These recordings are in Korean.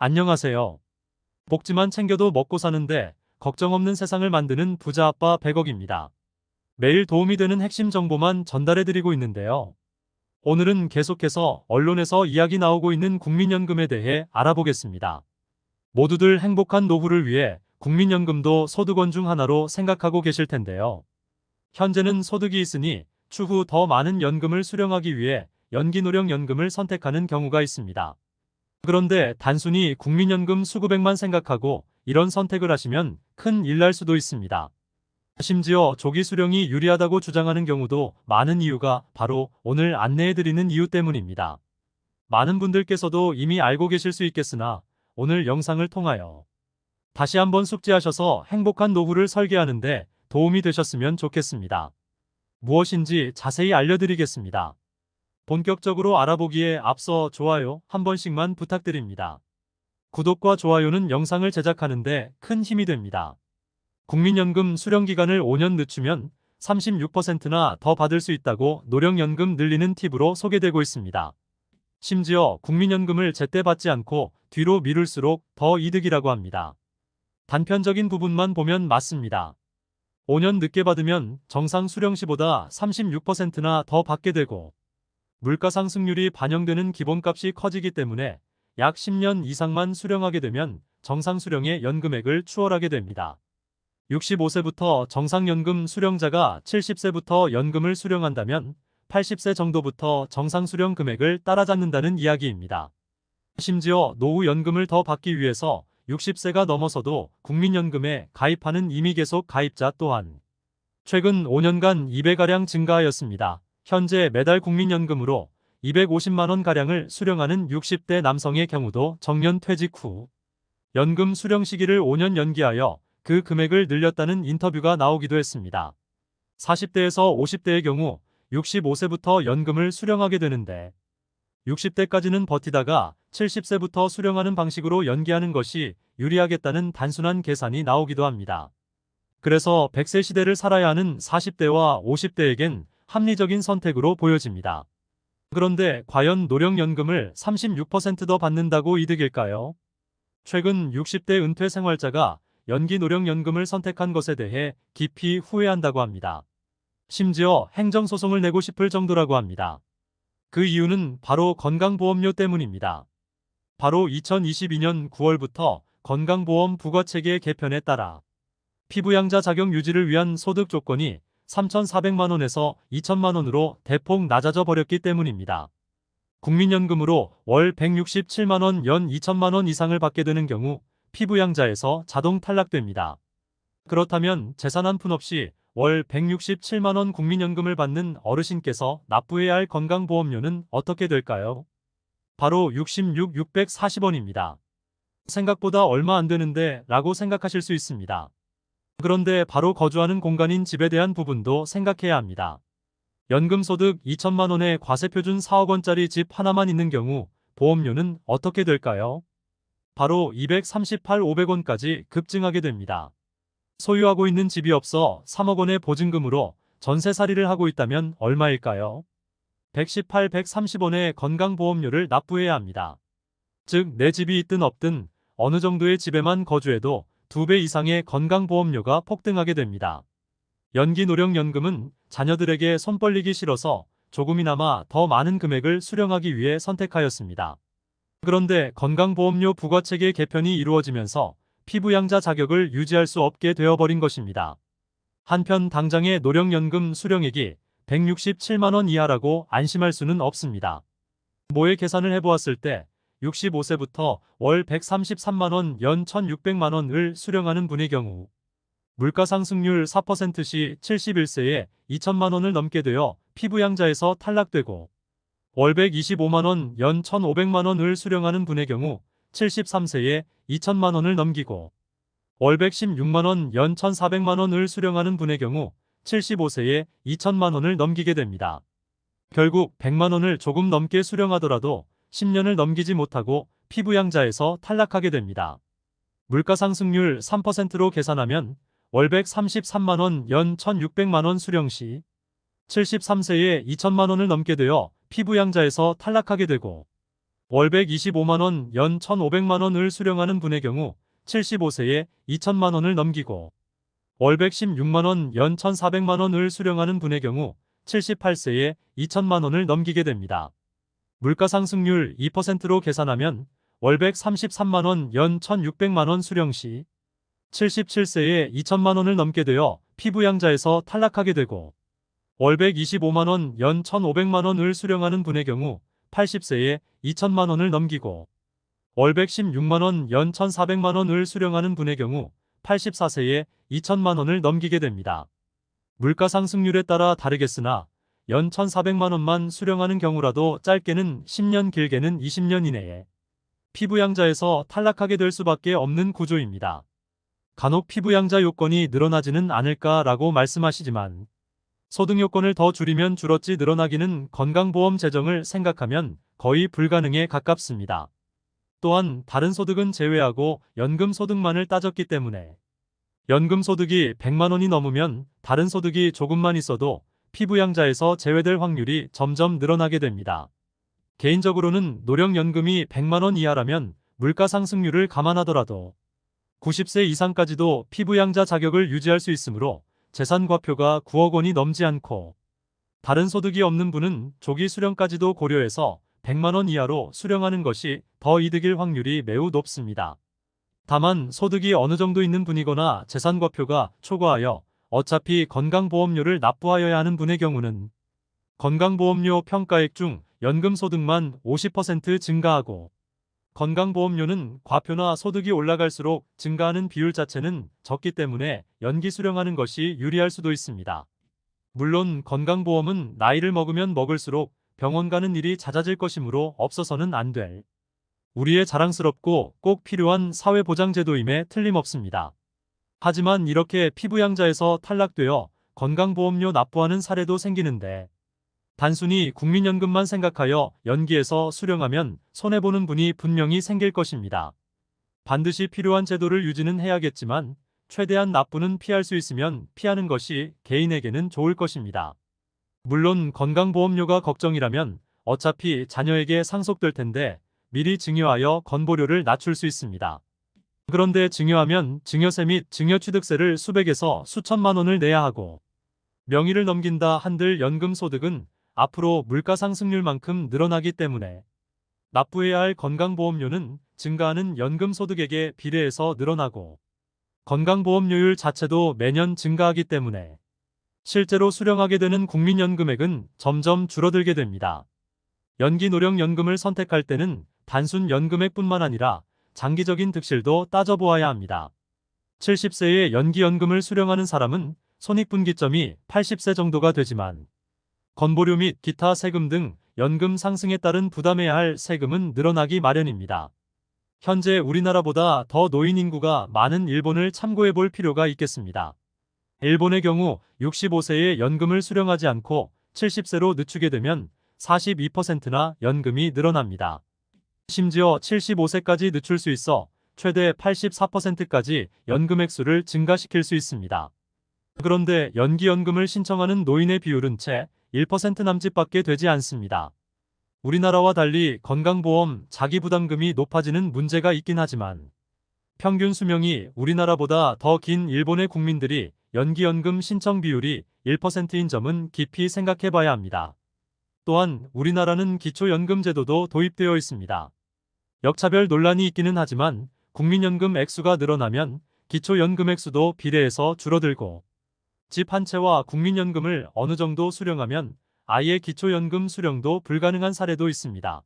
안녕하세요. 복지만 챙겨도 먹고 사는데 걱정 없는 세상을 만드는 부자 아빠 100억입니다. 매일 도움이 되는 핵심 정보만 전달해드리고 있는데요. 오늘은 계속해서 언론에서 이야기 나오고 있는 국민연금에 대해 알아보겠습니다. 모두들 행복한 노후를 위해 국민연금도 소득원 중 하나로 생각하고 계실 텐데요. 현재는 소득이 있으니 추후 더 많은 연금을 수령하기 위해 연기노령연금을 선택하는 경우가 있습니다. 그런데 단순히 국민연금 수급액만 생각하고 이런 선택을 하시면 큰 일 날 수도 있습니다. 심지어 조기 수령이 유리하다고 주장하는 경우도 많은 이유가 바로 오늘 안내해드리는 이유 때문입니다. 많은 분들께서도 이미 알고 계실 수 있겠으나 오늘 영상을 통하여 다시 한번 숙지하셔서 행복한 노후를 설계하는데 도움이 되셨으면 좋겠습니다. 무엇인지 자세히 알려드리겠습니다. 본격적으로 알아보기에 앞서 좋아요 한 번씩만 부탁드립니다. 구독과 좋아요는 영상을 제작하는데 큰 힘이 됩니다. 국민연금 수령기간을 5년 늦추면 36%나 더 받을 수 있다고 노령연금 늘리는 팁으로 소개되고 있습니다. 심지어 국민연금을 제때 받지 않고 뒤로 미룰수록 더 이득이라고 합니다. 단편적인 부분만 보면 맞습니다. 5년 늦게 받으면 정상 수령 시보다 36%나 더 받게 되고 물가 상승률이 반영되는 기본값이 커지기 때문에 약 10년 이상만 수령하게 되면 정상 수령의 연금액을 추월하게 됩니다. 65세부터 정상연금 수령자가 70세부터 연금을 수령한다면 80세 정도부터 정상 수령 금액을 따라잡는다는 이야기입니다. 심지어 노후연금을 더 받기 위해서 60세가 넘어서도 국민연금에 가입하는 임의계속 가입자 또한 최근 5년간 2배가량 증가하였습니다. 현재 매달 국민연금으로 250만원가량을 수령하는 60대 남성의 경우도 정년 퇴직 후 연금 수령 시기를 5년 연기하여 그 금액을 늘렸다는 인터뷰가 나오기도 했습니다. 40대에서 50대의 경우 65세부터 연금을 수령하게 되는데 60대까지는 버티다가 70세부터 수령하는 방식으로 연기하는 것이 유리하겠다는 단순한 계산이 나오기도 합니다. 그래서 100세 시대를 살아야 하는 40대와 50대에겐 합리적인 선택으로 보여집니다. 그런데 과연 노령연금을 36% 더 받는다고 이득일까요? 최근 60대 은퇴 생활자가 연기 노령연금을 선택한 것에 대해 깊이 후회한다고 합니다. 심지어 행정소송을 내고 싶을 정도라고 합니다. 그 이유는 바로 건강보험료 때문입니다. 바로 2022년 9월부터 건강보험 부과체계 개편에 따라 피부양자 자격 유지를 위한 소득 조건이 3,400만원에서 2천만원으로 대폭 낮아져 버렸기 때문입니다. 국민연금으로 월 167만원 연 2천만원 이상을 받게 되는 경우 피부양자에서 자동 탈락됩니다. 그렇다면 재산 한 푼 없이 월 167만원 국민연금을 받는 어르신께서 납부해야 할 건강보험료는 어떻게 될까요? 바로 66,640원입니다. 생각보다 얼마 안 되는데 라고 생각하실 수 있습니다. 그런데 바로 거주하는 공간인 집에 대한 부분도 생각해야 합니다. 연금소득 2천만원에 과세표준 4억원짜리 집 하나만 있는 경우 보험료는 어떻게 될까요? 바로 238, 500원까지 급증하게 됩니다. 소유하고 있는 집이 없어 3억원의 보증금으로 전세살이를 하고 있다면 얼마일까요? 118, 130원의 건강보험료를 납부해야 합니다. 즉, 내 집이 있든 없든 어느 정도의 집에만 거주해도 2배 이상의 건강보험료가 폭등하게 됩니다. 연기노령연금은 자녀들에게 손 벌리기 싫어서 조금이나마 더 많은 금액을 수령하기 위해 선택하였습니다. 그런데 건강보험료 부과체계 개편이 이루어지면서 피부양자 자격을 유지할 수 없게 되어버린 것입니다. 한편 당장의 노령연금 수령액이 167만원 이하라고 안심할 수는 없습니다. 모의 계산을 해보았을 때 65세부터 월 133만원 연 1,600만원을 수령하는 분의 경우 물가 상승률 4%시 71세에 2천만원을 넘게 되어 피부양자에서 탈락되고 월 125만원 연 1,500만원을 수령하는 분의 경우 73세에 2천만원을 넘기고 월 116만원 연 1,400만원을 수령하는 분의 경우 75세에 2천만원을 넘기게 됩니다. 결국 100만원을 조금 넘게 수령하더라도 10년을 넘기지 못하고 피부양자에서 탈락하게 됩니다. 물가 상승률 3%로 계산하면 월 133만원 연 1,600만원 수령 시 73세에 2천만원을 넘게 되어 피부양자에서 탈락하게 되고 월 125만원, 연 1,500만원을 수령하는 분의 경우 75세에 2천만원을 넘기고 월 116만원, 연 1,400만원을 수령하는 분의 경우 78세에 2천만원을 넘기게 됩니다. 물가상승률 2%로 계산하면 월 133만원, 연 1,600만원 수령 시 77세에 2천만원을 넘게 되어 피부양자에서 탈락하게 되고 월 125만원, 연 1,500만원을 수령하는 분의 경우 80세에 2천만원을 넘기고 월 116만원, 연 1,400만원을 수령하는 분의 경우 84세에 2천만원을 넘기게 됩니다. 물가상승률에 따라 다르겠으나 연 1,400만원만 수령하는 경우라도 짧게는 10년, 길게는 20년 이내에 피부양자에서 탈락하게 될 수밖에 없는 구조입니다. 간혹 피부양자 요건이 늘어나지는 않을까라고 말씀하시지만 소득 요건을 더 줄이면 줄었지 늘어나기는 건강보험 재정을 생각하면 거의 불가능에 가깝습니다. 또한 다른 소득은 제외하고 연금 소득만을 따졌기 때문에 연금 소득이 100만원이 넘으면 다른 소득이 조금만 있어도 피부양자에서 제외될 확률이 점점 늘어나게 됩니다. 개인적으로는 노령연금이 100만원 이하라면 물가상승률을 감안하더라도 90세 이상까지도 피부양자 자격을 유지할 수 있으므로 재산과표가 9억 원이 넘지 않고 다른 소득이 없는 분은 조기 수령까지도 고려해서 100만원 이하로 수령하는 것이 더 이득일 확률이 매우 높습니다. 다만 소득이 어느 정도 있는 분이거나 재산과표가 초과하여 어차피 건강보험료를 납부하여야 하는 분의 경우는 건강보험료 평가액 중 연금소득만 50% 증가하고 건강보험료는 과표나 소득이 올라갈수록 증가하는 비율 자체는 적기 때문에 연기 수령하는 것이 유리할 수도 있습니다. 물론 건강보험은 나이를 먹으면 먹을수록 병원 가는 일이 잦아질 것이므로 없어서는 안 될 우리의 자랑스럽고 꼭 필요한 사회보장제도임에 틀림없습니다. 하지만 이렇게 피부양자에서 탈락되어 건강보험료 납부하는 사례도 생기는데 단순히 국민연금만 생각하여 연기해서 수령하면 손해보는 분이 분명히 생길 것입니다. 반드시 필요한 제도를 유지는 해야겠지만 최대한 납부는 피할 수 있으면 피하는 것이 개인에게는 좋을 것입니다. 물론 건강보험료가 걱정이라면 어차피 자녀에게 상속될 텐데 미리 증여하여 건보료를 낮출 수 있습니다. 그런데 증여하면 증여세 및 증여취득세를 수백에서 수천만 원을 내야 하고 명의를 넘긴다 한들 연금소득은 앞으로 물가상승률만큼 늘어나기 때문에 납부해야 할 건강보험료는 증가하는 연금소득액에 비례해서 늘어나고 건강보험료율 자체도 매년 증가하기 때문에 실제로 수령하게 되는 국민연금액은 점점 줄어들게 됩니다. 연기노령연금을 선택할 때는 단순 연금액뿐만 아니라 장기적인 득실도 따져보아야 합니다. 70세에 연기연금을 수령하는 사람은 손익분기점이 80세 정도가 되지만 건보료 및 기타 세금 등 연금 상승에 따른 부담해야 할 세금은 늘어나기 마련입니다. 현재 우리나라보다 더 노인 인구가 많은 일본을 참고해 볼 필요가 있겠습니다. 일본의 경우 65세에 연금을 수령하지 않고 70세로 늦추게 되면 42%나 연금이 늘어납니다. 심지어 75세까지 늦출 수 있어 최대 84%까지 연금 액수를 증가시킬 수 있습니다. 그런데 연기연금을 신청하는 노인의 비율은 채 1% 남짓밖에 되지 않습니다. 우리나라와 달리 건강보험 자기부담금이 높아지는 문제가 있긴 하지만 평균 수명이 우리나라보다 더 긴 일본의 국민들이 연기연금 신청 비율이 1%인 점은 깊이 생각해 봐야 합니다. 또한 우리나라는 기초연금제도도 도입되어 있습니다. 역차별 논란이 있기는 하지만 국민연금 액수가 늘어나면 기초연금 액수도 비례해서 줄어들고 집 한 채와 국민연금을 어느 정도 수령하면 아예 기초연금 수령도 불가능한 사례도 있습니다.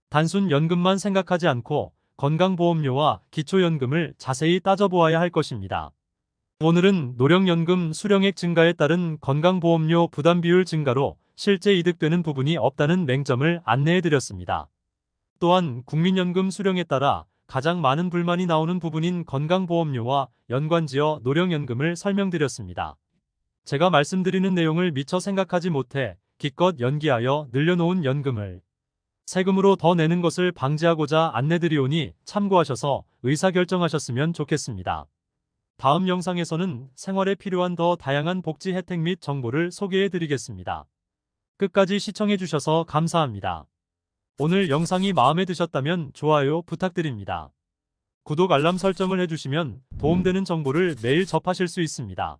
단순 연금만 생각하지 않고 건강보험료와 기초연금을 자세히 따져보아야 할 것입니다. 오늘은 노령연금 수령액 증가에 따른 건강보험료 부담 비율 증가로 실제 이득되는 부분이 없다는 맹점을 안내해드렸습니다. 또한 국민연금 수령에 따라 가장 많은 불만이 나오는 부분인 건강보험료와 연관지어 노령연금을 설명드렸습니다. 제가 말씀드리는 내용을 미처 생각하지 못해 기껏 연기하여 늘려놓은 연금을 세금으로 더 내는 것을 방지하고자 안내드리오니 참고하셔서 의사결정하셨으면 좋겠습니다. 다음 영상에서는 생활에 필요한 더 다양한 복지 혜택 및 정보를 소개해드리겠습니다. 끝까지 시청해주셔서 감사합니다. 오늘 영상이 마음에 드셨다면 좋아요 부탁드립니다. 구독 알람 설정을 해주시면 도움되는 정보를 매일 접하실 수 있습니다.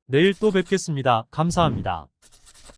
내일 또 뵙겠습니다. 감사합니다.